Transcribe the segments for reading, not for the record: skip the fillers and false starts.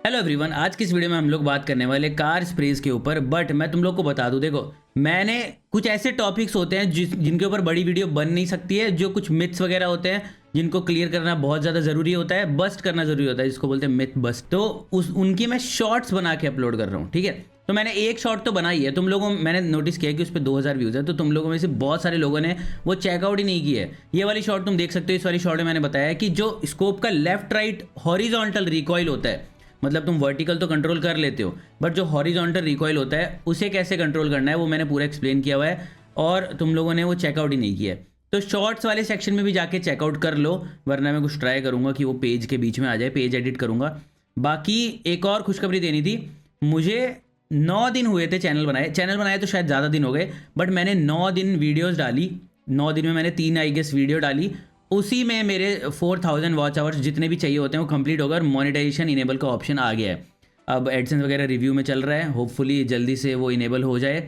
Hello everyone, आज की इस वीडियो में हम लोग बात करने वाले कार स्प्रेज के ऊपर। बट मैं तुम लोग को बता दूं, देखो मैंने कुछ ऐसे टॉपिक्स होते हैं जिनके ऊपर बड़ी वीडियो बन नहीं सकती है, जो कुछ मिथ्स वगैरह होते हैं जिनको क्लियर करना बहुत ज़्यादा ज़रूरी होता है, बस्ट करना ज़रूरी होता है, जिसको बोलते हैं मिथ बस्ट। तो उनकी मैं शॉर्ट्स बना के अपलोड कर रहा हूँ, ठीक है। तो मैंने एक शॉर्ट तो बनाई है, तुम लोगों मैंने नोटिस किया कि उस पर 2000 व्यूज़ है, तो तुम लोगों में से बहुत सारे लोगों ने वो चेकआउट ही नहीं की है। ये वाली शॉर्ट तुम देख सकते हो। इस वाली शॉर्ट में मैंने बताया कि जो स्कोप का लेफ्ट राइट हॉरिजॉन्टल रिकॉइल होता है, मतलब तुम वर्टिकल तो कंट्रोल कर लेते हो, बट जो हॉरिजॉन्टल रिकॉइल होता है उसे कैसे कंट्रोल करना है वो मैंने पूरा एक्सप्लेन किया हुआ है, और तुम लोगों ने वो चेकआउट ही नहीं किया है। तो शॉर्ट्स वाले सेक्शन में भी जाके चेकआउट कर लो, वरना मैं कुछ ट्राई करूंगा कि वो पेज के बीच में आ जाए, पेज एडिट करूंगा। बाकी एक और खुशखबरी देनी थी, मुझे 9 दिन हुए थे चैनल बनाए तो शायद ज़्यादा दिन हो गए, बट मैंने 9 दिन वीडियोज़ डाली। 9 दिन में मैंने 3 आई गेस वीडियो डाली, उसी में मेरे 4000 वॉच आवर्स जितने भी चाहिए होते हैं वो कंप्लीट होगा और मोनेटाइजेशन इनेबल का ऑप्शन आ गया है। अब एडसेंस वगैरह रिव्यू में चल रहा है, होपफुली जल्दी से वो इनेबल हो जाए।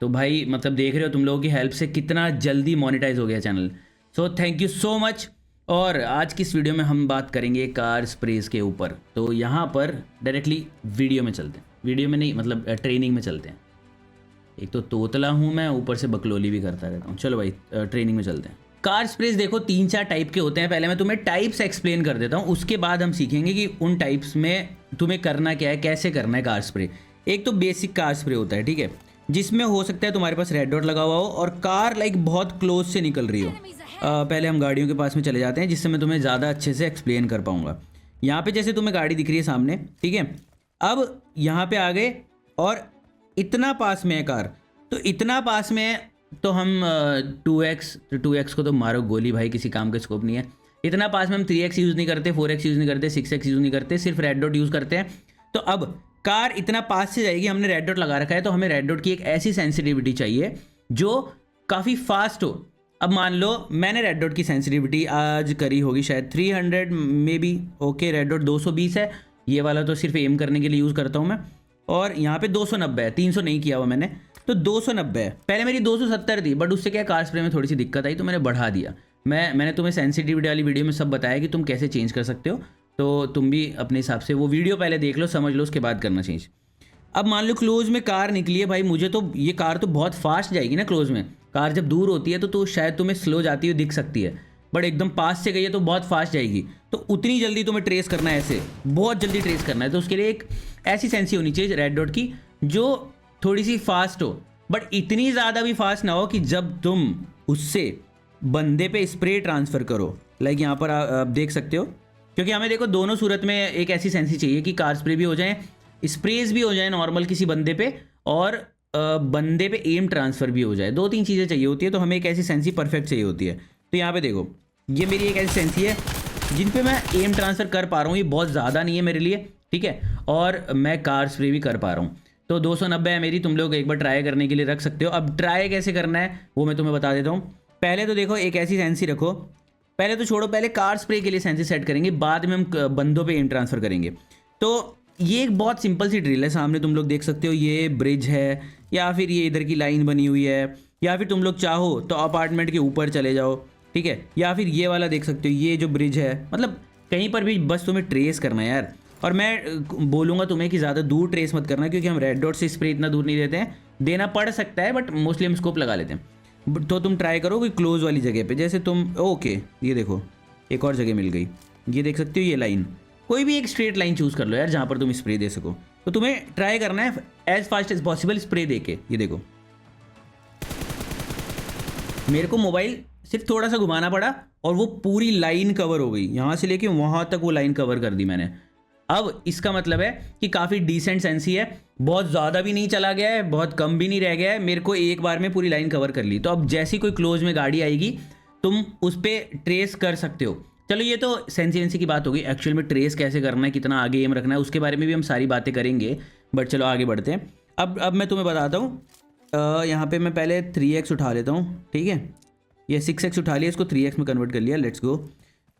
तो भाई मतलब देख रहे हो तुम लोगों की हेल्प से कितना जल्दी मोनेटाइज हो गया channel. So thank you so much. और आज की इस वीडियो में हम बात करेंगे कार स्प्रेज के ऊपर। तो यहाँ पर डायरेक्टली वीडियो में चलते हैं, वीडियो में नहीं मतलब ट्रेनिंग में चलते हैं। एक तो तोतला हूँ मैं, ऊपर से बकलोली भी करता रहता हूँ। चलो भाई ट्रेनिंग में चलते हैं। कार स्प्रेज देखो 3-4 टाइप के होते हैं। पहले मैं तुम्हें टाइप्स एक्सप्लेन कर देता हूँ, उसके बाद हम सीखेंगे कि उन टाइप्स में तुम्हें करना क्या है, कैसे करना है कार स्प्रे। एक तो बेसिक कार स्प्रे होता है, ठीक है, जिसमें हो सकता है तुम्हारे पास रेड डॉट लगा हुआ हो और कार लाइक बहुत क्लोज से निकल रही हो। पहले हम गाड़ियों के पास में चले जाते हैं, जिससे मैं तुम्हें ज़्यादा अच्छे से एक्सप्लेन कर पाऊँगा। यहाँ पर जैसे तुम्हें गाड़ी दिख रही है सामने, ठीक है। अब यहाँ पर आ गए और इतना पास में है कार, तो इतना पास में है तो हम 2x को तो मारो गोली भाई, किसी काम का स्कोप नहीं है। इतना पास में हम 3x यूज़ नहीं करते, 4x यूज़ नहीं करते, 6x यूज़ नहीं करते, सिर्फ रेड डॉट यूज़ करते हैं। तो अब कार इतना पास से जाएगी, हमने रेड डॉट लगा रखा है, तो हमें रेड डॉट की एक ऐसी सेंसिटिविटी चाहिए जो काफ़ी फास्ट हो। अब मान लो मैंने रेड डॉट की सेंसिटिविटी आज करी होगी शायद 300 may be, okay. Red dot 220 है, ये वाला तो सिर्फ एम करने के लिए यूज़ करता हूँ मैं। और यहाँ पे 290 है, 300 नहीं किया हुआ मैंने, तो 290 है। पहले मेरी 270 थी, बट उससे क्या कार स्प्रे में थोड़ी सी दिक्कत आई तो मैंने बढ़ा दिया। मैंने तुम्हें सेंसिटिविटी वाली वीडियो में सब बताया कि तुम कैसे चेंज कर सकते हो, तो तुम भी अपने हिसाब से वो वीडियो पहले देख लो, समझ लो, उसके बाद करना चेंज। अब मान लो क्लोज में कार निकली है भाई, मुझे तो ये कार तो बहुत फास्ट जाएगी ना क्लोज में। कार जब दूर होती है तो शायद तुम्हें स्लो जाती हुई दिख सकती है, बट एकदम पास से गई है तो बहुत फास्ट जाएगी। तो उतनी जल्दी तुम्हें ट्रेस करना है, ऐसे बहुत जल्दी ट्रेस करना है। तो उसके लिए एक ऐसी सेंसी होनी चाहिए रेड डॉट की जो थोड़ी सी फास्ट हो, बट इतनी ज़्यादा भी फास्ट ना हो कि जब तुम उससे बंदे पे स्प्रे ट्रांसफ़र करो, लाइक यहाँ पर आप देख सकते हो। क्योंकि हमें देखो दोनों सूरत में एक ऐसी सेंसी चाहिए कि कार स्प्रे भी हो जाए, स्प्रेज भी हो जाए नॉर्मल किसी बंदे पे, और बंदे पे एम ट्रांसफ़र भी हो जाए। 2-3 चीज़ें चाहिए होती है, तो हमें एक ऐसी सेंसी परफेक्ट चाहिए होती है। तो यहाँ पे देखो ये मेरी एक ऐसी सेंसी है जिन पे मैं एम ट्रांसफ़र कर पा रहा हूँ, ये बहुत ज़्यादा नहीं है मेरे लिए, ठीक है, और मैं कार स्प्रे भी कर पा रहा हूँ। तो 290 है मेरी, तुम लोग एक बार ट्राई करने के लिए रख सकते हो। अब ट्राई कैसे करना है वो मैं तुम्हें बता देता हूँ। पहले तो देखो एक ऐसी सेंसी रखो, पहले तो छोड़ो, पहले कार स्प्रे के लिए सेंसी सेट करेंगे, बाद में हम बंदों पे एम ट्रांसफ़र करेंगे। तो ये एक बहुत सिंपल सी ड्रिल है, सामने तुम लोग देख सकते हो, ये ब्रिज है, या फिर ये इधर की लाइन बनी हुई है, या फिर तुम लोग चाहो तो अपार्टमेंट के ऊपर चले जाओ, ठीक है, या फिर ये वाला देख सकते हो, ये जो ब्रिज है, मतलब कहीं पर भी बस तुम्हें ट्रेस करना है यार। और मैं बोलूँगा तुम्हें कि ज़्यादा दूर ट्रेस मत करना, क्योंकि हम रेड डॉट से स्प्रे इतना दूर नहीं देते हैं, देना पड़ सकता है बट मोस्टली हम स्कोप लगा लेते हैं। तो तुम ट्राई करो कोई क्लोज वाली जगह पे, जैसे तुम ओके ये देखो एक और जगह मिल गई, ये देख सकते हो ये लाइन, कोई भी एक स्ट्रेट लाइन चूज़ कर लो यार जहाँ पर तुम स्प्रे दे सको। तो तुम्हें ट्राई करना है as fast as possible spray दे के। ये देखो मेरे को मोबाइल सिर्फ थोड़ा सा घुमाना पड़ा और वो पूरी लाइन कवर हो गई, यहाँ से लेके वहाँ तक वो लाइन कवर कर दी मैंने। अब इसका मतलब है कि काफ़ी डिसेंट सेंसी है, बहुत ज़्यादा भी नहीं चला गया है, बहुत कम भी नहीं रह गया है, मेरे को एक बार में पूरी लाइन कवर कर ली। तो अब जैसी कोई क्लोज में गाड़ी आएगी तुम उस पर ट्रेस कर सकते हो। चलो ये तो सेंसी की बात होगी, एक्चुअल में ट्रेस कैसे करना है, कितना आगे एम रखना है, उसके बारे में भी हम सारी बातें करेंगे, बट चलो आगे बढ़ते हैं। अब मैं तुम्हें बताता हूँ। यहाँ पे मैं पहले 3x उठा लेता हूँ, ठीक है, ये 6x उठा लिया, इसको 3x में कन्वर्ट कर लिया, लेट्स गो।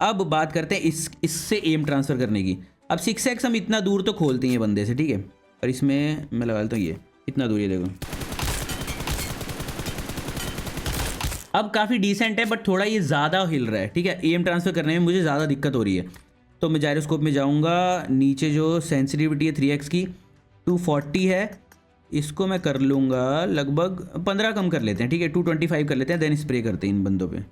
अब बात करते हैं इससे एम ट्रांसफ़र करने की। अब 6x हम इतना दूर तो खोलते हैं बंदे से, ठीक है, और इसमें मैं लगा लेता हूँ ये इतना दूर, ये देखो अब काफ़ी डिसेंट है, बट थोड़ा ये ज़्यादा हिल रहा है, ठीक है, एम ट्रांसफ़र करने में मुझे ज़्यादा दिक्कत हो रही है। तो मैं जायरोस्कोप में जाऊंगा, नीचे जो सेंसिटिविटी है 3x की 240 है, इसको मैं कर लूँगा लगभग 15 कम कर लेते हैं, ठीक है 225 कर लेते हैं, देन स्प्रे करते हैं इन बंदों पे।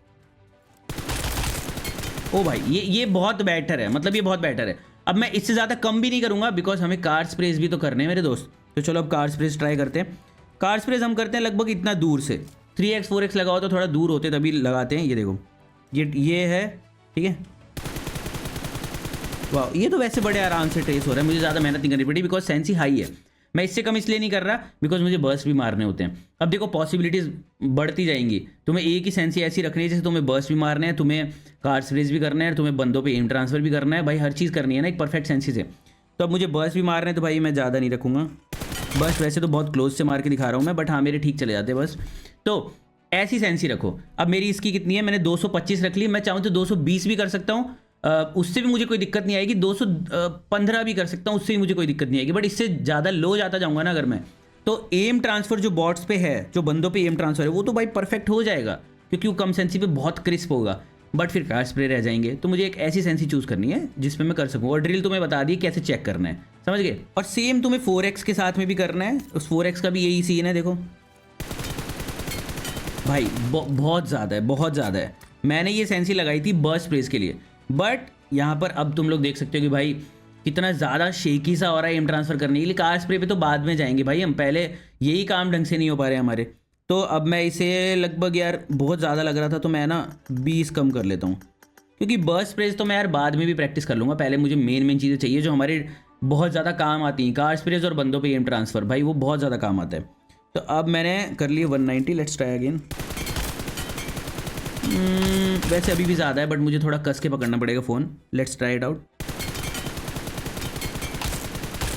ओ भाई ये बहुत बेटर है, मतलब ये बहुत बेटर है। अब मैं इससे ज़्यादा कम भी नहीं करूँगा बिकॉज हमें कार स्प्रेज भी तो करने हैं मेरे दोस्त। तो चलो अब कार स्प्रेज ट्राई करते हैं। कार स्प्रेज हम करते हैं लगभग इतना दूर से, 3x 4x लगाओ तो थोड़ा दूर होते तभी लगाते हैं। ये देखो ये है, ठीक है। वाह, ये तो वैसे बड़े आराम से ट्रेस हो रहा है, मुझे ज़्यादा मेहनत नहीं करनी पड़ी बिकॉज सेंसी हाई है। मैं इससे कम इसलिए नहीं कर रहा बिकॉज मुझे बर्स्ट भी मारने होते हैं। अब देखो पॉसिबिलिटीज़ बढ़ती जाएंगी। तुम्हें एक ही सेंसी ऐसी रखनी है जैसे तुम्हें बर्स्ट भी मारने हैं, तुम्हें कार स्प्रेज भी करना है, तुम्हें बंदों पे एम ट्रांसफर भी करना है, भाई हर चीज़ करनी है ना एक परफेक्ट सेंसी से। तो अब मुझे बर्स्ट भी मारने हैं तो भाई मैं ज़्यादा नहीं रखूँगा। बस वैसे तो बहुत क्लोज से मार के दिखा रहा हूँ मैं, बट हाँ मेरे ठीक चले जाते हैं बस। तो ऐसी सेंसी रखो। अब मेरी इसकी कितनी है, मैंने 225 रख ली, मैं चाहूँ तो 220 भी कर सकता हूँ, उससे भी मुझे कोई दिक्कत नहीं आएगी, 215 भी कर सकता हूँ, उससे भी मुझे कोई दिक्कत नहीं आएगी। बट इससे ज़्यादा लो जाता जाऊँगा ना अगर मैं, तो एम ट्रांसफ़र जो बॉट्स पे है, जो बंदों पे एम ट्रांसफ़र है, वो तो भाई परफेक्ट हो जाएगा क्योंकि वो कम सेंसी पे बहुत क्रिस्प होगा। बट फिर कार स्प्रे रह जाएंगे। तो मुझे एक ऐसी सेंसी चूज़ करनी है जिसमें मैं कर सकूँ। और ड्रिल तुम्हें बता दी कैसे चेक करना है, समझ गए। और सेम तुम्हें 4x के साथ में भी करना है। उस 4x का भी यही सीन है, देखो भाई बहुत ज़्यादा है, बहुत ज़्यादा है। मैंने ये सेंसी लगाई थी बर्स्ट स्प्रेस के लिए, बट यहाँ पर अब तुम लोग देख सकते हो कि भाई कितना ज़्यादा शेकी सा हो रहा है एम ट्रांसफ़र करने के लिए। कार स्प्रे पे तो बाद में जाएंगे भाई हम, पहले यही काम ढंग से नहीं हो पा रहे हमारे। तो अब मैं इसे लगभग यार बहुत ज़्यादा लग रहा था तो मैं ना 20 कम कर लेता हूँ, क्योंकि बर्स्ट स्प्रेस तो मैं यार बाद में भी प्रैक्टिस कर लूँगा। पहले मुझे मेन चीज़ें चाहिए जो हमारे बहुत ज़्यादा काम आती हैं। कार स्प्रेस और बंदों पे एम ट्रांसफ़र भाई वो बहुत ज़्यादा काम आता है। तो अब मैंने कर लिए 190, लेट्स ट्राई अगेन। वैसे अभी भी ज़्यादा है बट मुझे थोड़ा कस के पकड़ना पड़ेगा phone. Let's try it out.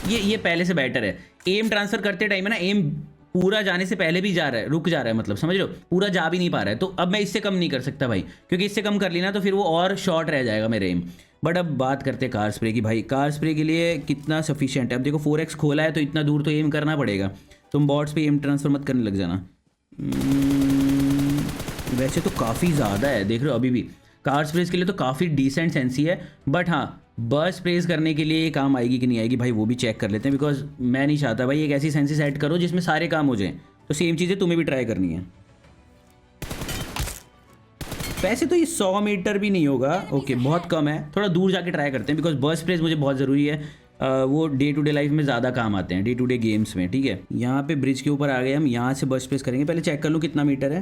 ये पहले से बेटर है। एम ट्रांसफ़र करते टाइम है ना, एम पूरा जाने से पहले भी जा रहा है, रुक जा रहा है, मतलब समझ लो पूरा जा भी नहीं पा रहा है। तो अब मैं इससे कम नहीं कर सकता भाई, क्योंकि इससे कम कर ली ना तो फिर वो और शॉर्ट रह जाएगा मेरे एम। बट अब बात करते हैं कार स्प्रे की। भाई कार स्प्रे के लिए कितना सफिशिएंट है। अब देखो 4x खोला है तो इतना दूर तो एम करना पड़ेगा। तुम बॉट्स पे एम ट्रांसफ़र मत करने लग जाना। वैसे तो काफ़ी ज़्यादा है, देख रहे हो अभी भी कार स्प्रेस के लिए तो काफ़ी डिसेंट सेंसी है। बट हाँ बर्स्ट स्प्रेस करने के लिए काम आएगी कि नहीं आएगी भाई वो भी चेक कर लेते हैं, बिकॉज मैं नहीं चाहता भाई एक ऐसी सेंसी सेट करो जिसमें सारे काम हो जाएं। तो सेम चीज़ें तुम्हें भी ट्राई करनी है। वैसे तो ये 100 मीटर भी नहीं होगा, ओके बहुत कम है, थोड़ा दूर जाके ट्राई करते हैं बिकॉज बर्स्ट स्प्रेस मुझे बहुत ज़रूरी है। वो डे टू डे लाइफ में ज़्यादा काम आते हैं, डे टू डे गेम्स में, ठीक है। यहाँ पे ब्रिज के ऊपर आ गए हम, यहाँ से बर्स्ट स्प्रेस करेंगे। पहले चेक कर लूँ कितना मीटर है।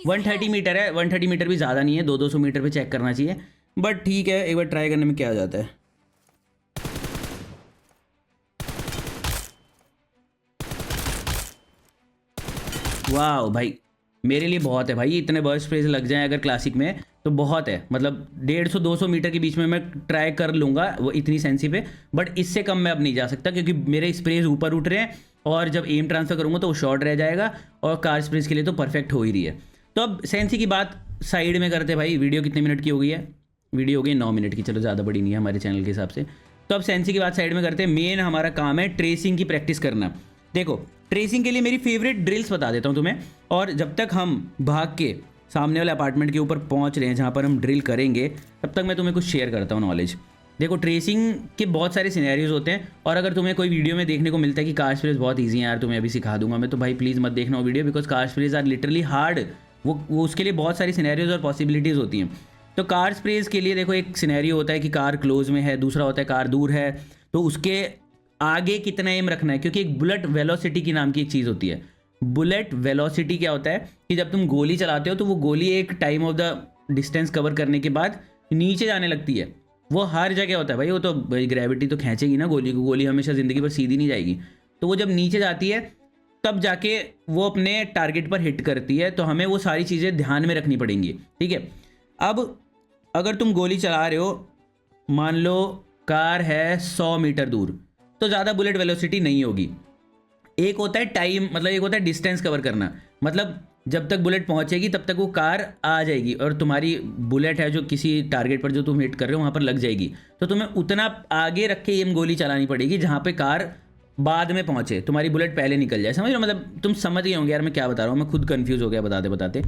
130 मीटर है। 130 मीटर भी ज़्यादा नहीं है, 200 मीटर पे चेक करना चाहिए, बट ठीक है एक बार ट्राई करने में क्या आ जाता है। वाह भाई मेरे लिए बहुत है भाई, इतने बर्स्ट स्प्रेस लग जाएं अगर क्लासिक में तो बहुत है। मतलब 150-200 मीटर के बीच में मैं ट्राई कर लूँगा वो इतनी सेंसी पे, बट इससे कम मैं अब नहीं जा सकता क्योंकि मेरे स्प्रेस ऊपर उठ रहे हैं और जब एम ट्रांसफ़र करूँगा तो वो शॉर्ट रह जाएगा और कार स्प्रेस के लिए तो परफेक्ट हो ही रही है। तो अब सेंसी की बात साइड में करते भाई। वीडियो कितने मिनट की हो गई है? वीडियो हो गई 9 मिनट की, चलो ज़्यादा बड़ी नहीं है हमारे चैनल के हिसाब से। तो अब सेंसी की बात साइड में करते हैं। मेन हमारा काम है ट्रेसिंग की प्रैक्टिस करना। देखो ट्रेसिंग के लिए मेरी फेवरेट ड्रिल्स बता देता हूँ तुम्हें, और जब तक हम भाग के सामने वाले अपार्टमेंट के ऊपर पहुँच रहे हैं जहाँ पर हम ड्रिल करेंगे तब तक मैं तुम्हें कुछ शेयर करता हूँ नॉलेज। देखो ट्रेसिंग के बहुत सारे सिनेरियोज होते हैं, और अगर तुम्हें कोई वीडियो में देखने को मिलता है कि कार स्प्रेस बहुत ईजी है यार तुम्हें अभी सिखा दूंगा मैं, तो भाई प्लीज़ मत देखना वो video, because car sprays are literally hard. वो उसके लिए बहुत सारी सिनेरियोज और पॉसिबिलिटीज़ होती हैं। तो कार स्प्रेस के लिए देखो एक सिनेरियो होता है कि कार क्लोज में है, दूसरा होता है कार दूर है, तो उसके आगे कितना एम रखना है, क्योंकि एक बुलेट वेलोसिटी की नाम की एक चीज़ होती है। बुलेट वेलोसिटी क्या होता है कि जब तुम गोली चलाते हो तो वो गोली एक time of the distance cover करने के बाद नीचे जाने लगती है। वो हर जगह होता है भाई, वो तो भाई ग्रेविटी तो खींचेगी ना गोली को, गोली हमेशा ज़िंदगी भर सीधी नहीं जाएगी। तो वो जब नीचे जाती है तब जाके वो अपने टारगेट पर हिट करती है। तो हमें वो सारी चीज़ें ध्यान में रखनी पड़ेंगी, ठीक है। अब अगर तुम गोली चला रहे हो, मान लो कार है 100 मीटर दूर, तो ज़्यादा बुलेट वेलोसिटी नहीं होगी। एक होता है टाइम, मतलब एक होता है डिस्टेंस कवर करना, मतलब जब तक बुलेट पहुंचेगी तब तक वो कार आ जाएगी और तुम्हारी बुलेट है जो किसी टारगेट पर जो तुम हिट कर रहे हो वहाँ पर लग जाएगी। तो तुम्हें उतना आगे रख के एम गोली चलानी पड़ेगी जहाँ पे कार बाद में पहुँचे, तुम्हारी बुलेट पहले निकल जाए। समझ लो, मतलब तुम समझ गए होंगे यार मैं क्या बता रहा हूँ, मैं खुद कंफ्यूज हो गया बताते बताते।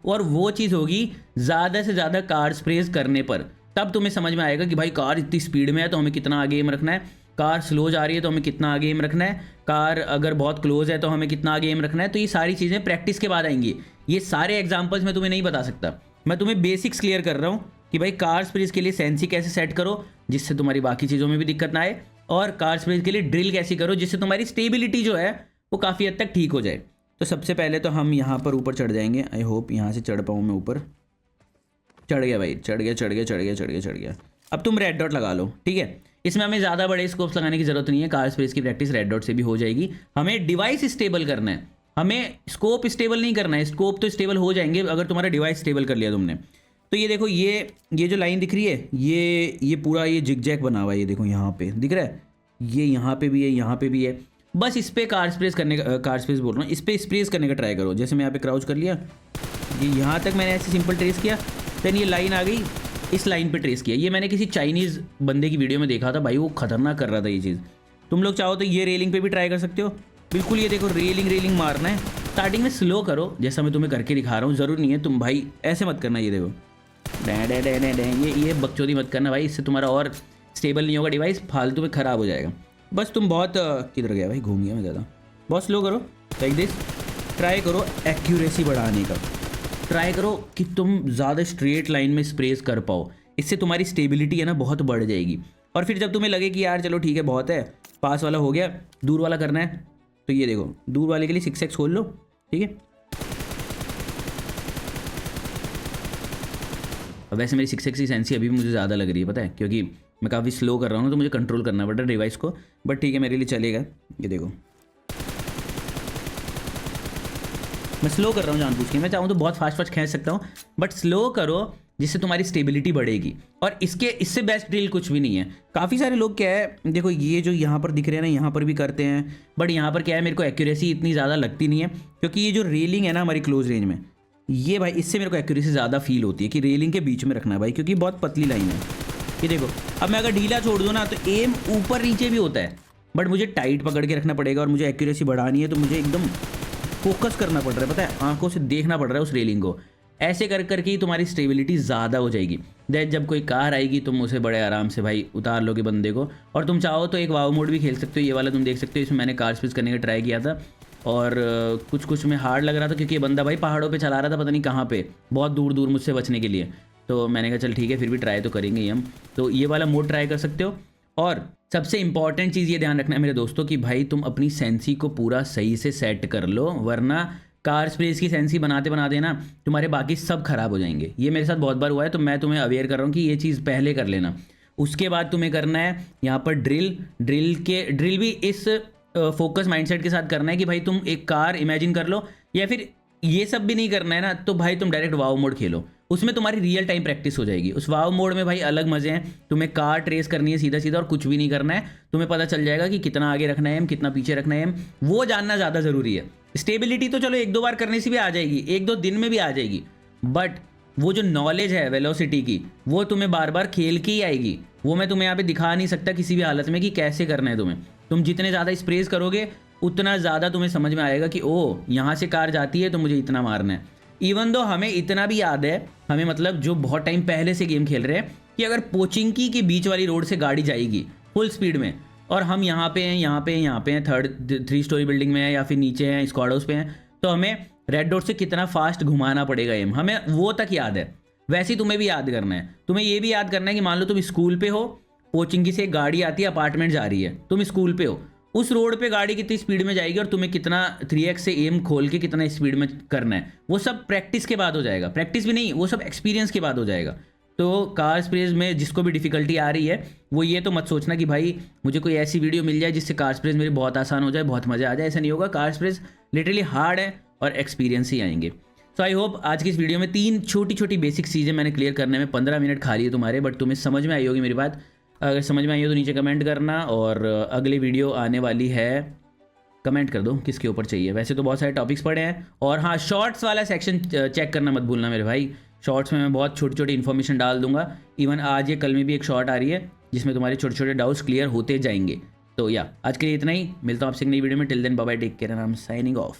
और वो चीज़ होगी ज़्यादा से ज़्यादा कार स्प्रेज करने पर, तब तुम्हें समझ में आएगा कि भाई कार इतनी स्पीड में है तो हमें कितना आगे एम रखना है, कार स्लो जा रही है तो हमें कितना आगे एम रखना है, कार अगर बहुत क्लोज है तो हमें कितना आगे एम रखना है। तो ये सारी चीज़ें प्रैक्टिस के बाद आएंगी। ये सारे एग्जाम्पल्स मैं तुम्हें नहीं बता सकता, मैं तुम्हें बेसिक्स क्लियर कर रहा हूँ कि भाई कार स्प्रेज के लिए सेंसी कैसे सेट करो जिससे तुम्हारी बाकी चीज़ों में भी दिक्कत ना आए, और कार स्प्रेज के लिए ड्रिल कैसी करो जिससे तुम्हारी स्टेबिलिटी जो है वो काफ़ी हद तक ठीक हो जाए। तो सबसे पहले तो हम यहाँ पर ऊपर चढ़ जाएंगे। आई होप यहाँ से चढ़ पाऊँ मैं ऊपर। चढ़ गया भाई, चढ़ गया। अब तुम रेड डॉट लगा लो, ठीक है। इसमें हमें ज़्यादा बड़े स्कोप्स लगाने की ज़रूरत नहीं है, कार स्पेस की प्रैक्टिस रेड डॉट से भी हो जाएगी। हमें डिवाइस स्टेबल करना है, हमें स्कोप स्टेबल नहीं करना है। स्कोप तो स्टेबल हो जाएंगे अगर तुम्हारा डिवाइस स्टेबल कर लिया तुमने। तो ये देखो, ये जो लाइन दिख रही है, ये पूरा ये जिगजैग बना हुआ है, ये देखो यहाँ पे दिख रहा है, ये यहाँ पे भी है, यहाँ पे भी है। बस इस पर कार स्पेस करने का, कार स्पेस बोल रहा हूँ, इस पर स्प्रेस करने का ट्राई करो। जैसे मैं यहाँ पे क्राउच कर लिया, ये यहाँ तक मैंने ऐसे सिंपल ट्रेस किया, देन ये लाइन आ गई, इस लाइन पे ट्रेस किया। ये मैंने किसी चाइनीज़ बंदे की वीडियो में देखा था भाई, वो खतरनाक कर रहा था ये चीज़। तुम लोग चाहो तो ये रेलिंग पे भी ट्राई कर सकते हो। बिल्कुल ये देखो, रेलिंग मारना है। स्टार्टिंग में स्लो करो जैसा मैं तुम्हें करके दिखा रहा हूँ, ज़रूर नहीं है तुम भाई ऐसे मत करना। ये देखो ये बकचोदी मत करना भाई, इससे तुम्हारा और स्टेबल नहीं होगा डिवाइस, फालतू में ख़राब हो जाएगा। बस तुम बहुत किधर गया भाई, घूम गया मैं ज़्यादा। बहुत स्लो करो लाइक दिस। ट्राई करो एक्यूरेसी बढ़ाने का, ट्राई करो कि तुम ज़्यादा स्ट्रेट लाइन में स्प्रेस कर पाओ। इससे तुम्हारी स्टेबिलिटी है ना बहुत बढ़ जाएगी। और फिर जब तुम्हें लगे कि यार चलो ठीक है बहुत है, पास वाला हो गया, दूर वाला करना है, तो ये देखो दूर वाले के लिए 6x खोल लो, ठीक है। अब वैसे मेरी 6x की सेंसी अभी भी मुझे ज़्यादा लग रही है, पता है, क्योंकि मैं काफ़ी स्लो कर रहा हूँ तो मुझे कंट्रोल करना पड़ रहा है डिवाइस को। बट ठीक है, मेरे लिए चलेगा। ये देखो मैं स्लो कर रहा हूँ जानबूझ के, मैं चाहूँ तो बहुत फास्ट खींच सकता हूँ, बट स्लो करो जिससे तुम्हारी स्टेबिलिटी बढ़ेगी। और इससे बेस्ट ड्रिल कुछ भी नहीं है। काफ़ी सारे लोग क्या है, देखो ये जो यहाँ पर दिख रहे हैं ना, यहाँ पर भी करते हैं, बट यहाँ पर क्या है, मेरे को एक्यूरेसी इतनी ज़्यादा लगती नहीं है, क्योंकि ये जो रेलिंग है ना हमारी क्लोज रेंज में, ये भाई इससे मेरे को एक्यूरेसी ज़्यादा फील होती है कि रेलिंग के बीच में रखना है भाई, क्योंकि बहुत पतली लाइन है। ये देखो, अब मैं अगर ढीला छोड़ दूँ ना तो एम ऊपर नीचे भी होता है, बट मुझे टाइट पकड़ के रखना पड़ेगा और मुझे एक्यूरेसी बढ़ानी है, तो मुझे एकदम फोकस करना पड़ रहा है, पता है, आंखों से देखना पड़ रहा है उस रेलिंग को। ऐसे कर करके ही तुम्हारी स्टेबिलिटी ज़्यादा हो जाएगी। दैन जब कोई कार आएगी तुम उसे बड़े आराम से भाई उतार लोगे बंदे को। और तुम चाहो तो एक वाव मोड भी खेल सकते हो, ये वाला तुम देख सकते हो, इसमें मैंने कार स्पेस करने का ट्राई किया था और कुछ में हार्ड लग रहा था, क्योंकि ये बंदा भाई पहाड़ों पे चला रहा था, पता नहीं कहाँ पे, बहुत दूर दूर मुझसे बचने के लिए। तो मैंने कहा चल ठीक है, फिर भी ट्राई तो करेंगे ही हम। तो ये वाला मोड ट्राई कर सकते हो। और सबसे इंपॉर्टेंट चीज़ ये ध्यान रखना है मेरे दोस्तों कि भाई तुम अपनी सेंसी को पूरा सही से सेट कर लो, वरना कार स्पेस की सेंसी बनाते ना तुम्हारे बाकी सब खराब हो जाएंगे। ये मेरे साथ बहुत बार हुआ है, तो मैं तुम्हें अवेयर कर रहा हूँ कि ये चीज़ पहले कर लेना। उसके बाद तुम्हें करना है यहाँ पर ड्रिल भी इस फोकस माइंडसेट के साथ करना है कि भाई तुम एक कार इमेजिन कर लो, या फिर ये सब भी नहीं करना है ना तो भाई तुम डायरेक्ट वाव मोड खेलो, उसमें तुम्हारी रियल टाइम प्रैक्टिस हो जाएगी। उस वाव मोड में भाई अलग मजे हैं, तुम्हें कार ट्रेस करनी है सीधा और कुछ भी नहीं करना है, तुम्हें पता चल जाएगा कि कितना आगे रखना है एम, कितना पीछे रखना है एम, वो जानना ज़्यादा ज़रूरी है। स्टेबिलिटी तो चलो 1-2 बार करने से भी आ जाएगी, 1-2 दिन में भी आ जाएगी, बट वो जो नॉलेज है वेलोसिटी की, वो तुम्हें बार बार खेल के ही आएगी। वो मैं तुम्हें यहाँ पे दिखा नहीं सकता किसी भी हालत में कि कैसे करना है तुम्हें। तुम जितने ज़्यादा स्प्रेस करोगे उतना ज़्यादा तुम्हें समझ में आएगा कि ओ यहाँ से कार जाती है तो मुझे इतना मारना है। इवन दो हमें इतना भी याद है, हमें मतलब जो बहुत टाइम पहले से गेम खेल रहे हैं, कि अगर पोचिंकी के बीच वाली रोड से गाड़ी जाएगी फुल स्पीड में और हम यहाँ पे हैं 3 स्टोरी बिल्डिंग में है या फिर नीचे हैं स्क्वाड हाउस पे हैं, तो हमें रेड डॉट से कितना फास्ट घुमाना पड़ेगा एम, हमें वो तक याद है। वैसे ही तुम्हें भी याद करना है। तुम्हें ये भी याद करना है कि मान लो तुम स्कूल पे हो, पोचिंकी से एक गाड़ी आती है अपार्टमेंट जा रही है, तुम स्कूल पे हो, उस रोड पे गाड़ी कितनी स्पीड में जाएगी और तुम्हें कितना 3x से एम खोल के कितना स्पीड में करना है, वो सब प्रैक्टिस के बाद हो जाएगा। प्रैक्टिस भी नहीं, वो सब एक्सपीरियंस के बाद हो जाएगा। तो कार स्प्रेज में जिसको भी डिफिकल्टी आ रही है वो ये तो मत सोचना कि भाई मुझे कोई ऐसी वीडियो मिल जाए जिससे कार स्प्रेज मेरी बहुत आसान हो जाए, बहुत मज़ा आ जाए। ऐसा नहीं होगा, कार स्प्रेज लिटरली हार्ड है और एक्सपीरियंस ही आएंगे। सो आई होप आज की इस वीडियो में 3 छोटी बेसिक चीज़ें मैंने क्लियर करने में 15 मिनट खा लिए तुम्हारे, बट तुम्हें समझ में आई होगी मेरी बात। अगर समझ में आई हो तो नीचे कमेंट करना, और अगली वीडियो आने वाली है, कमेंट कर दो किसके ऊपर चाहिए। वैसे तो बहुत सारे टॉपिक्स पड़े हैं, और हाँ शॉर्ट्स वाला सेक्शन चेक करना मत भूलना मेरे भाई। शॉर्ट्स में मैं बहुत छोटी इन्फॉर्मेशन डाल दूंगा। इवन आज या कल में भी एक शॉर्ट आ रही है जिसमें तुम्हारे छोटे डाउट्स क्लियर होते जाएंगे। तो या आज के लिए इतना ही, मिलता हूँ आपसे एक नई वीडियो में। Till then bye bye, take care and I am signing of.